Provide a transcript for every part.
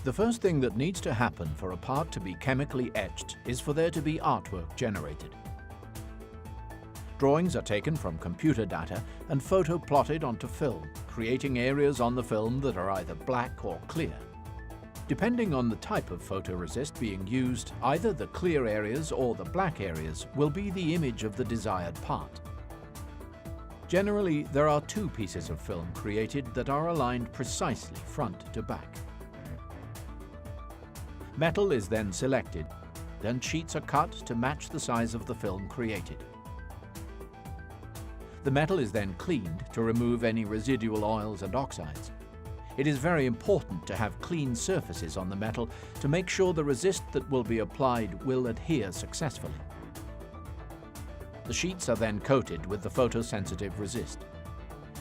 The first thing that needs to happen for a part to be chemically etched is for there to be artwork generated. Drawings are taken from computer data and photo-plotted onto film, creating areas on the film that are either black or clear. Depending on the type of photoresist being used, either the clear areas or the black areas will be the image of the desired part. Generally, there are two pieces of film created that are aligned precisely front to back. Metal is then selected, and sheets are cut to match the size of the film created. The metal is then cleaned to remove any residual oils and oxides. It is very important to have clean surfaces on the metal to make sure the resist that will be applied will adhere successfully. The sheets are then coated with the photosensitive resist.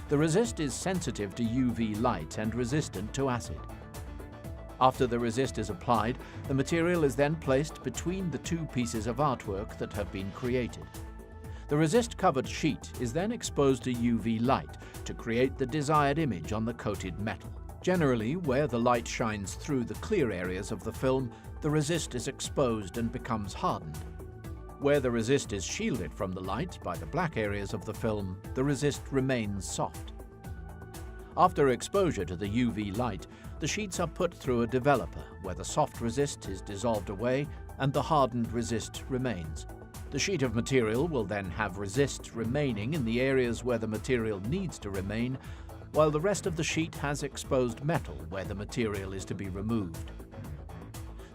The resist is sensitive to UV light and resistant to acid. After the resist is applied, the material is then placed between the two pieces of artwork that have been created. The resist-covered sheet is then exposed to UV light to create the desired image on the coated metal. Generally, where the light shines through the clear areas of the film, the resist is exposed and becomes hardened. Where the resist is shielded from the light by the black areas of the film, the resist remains soft. After exposure to the UV light, the sheets are put through a developer where the soft resist is dissolved away and the hardened resist remains. The sheet of material will then have resist remaining in the areas where the material needs to remain, while the rest of the sheet has exposed metal where the material is to be removed.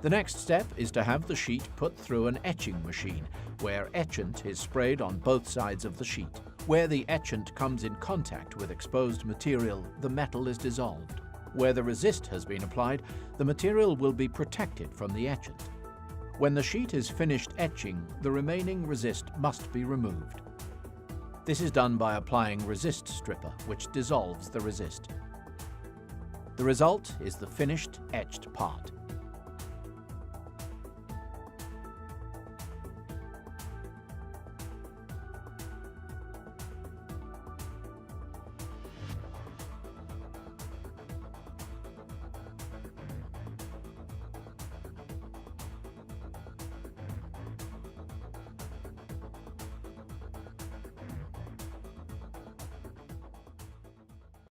The next step is to have the sheet put through an etching machine, where etchant is sprayed on both sides of the sheet. Where the etchant comes in contact with exposed material, the metal is dissolved. Where the resist has been applied, the material will be protected from the etchant. When the sheet is finished etching, the remaining resist must be removed. This is done by applying resist stripper, which dissolves the resist. The result is the finished etched part.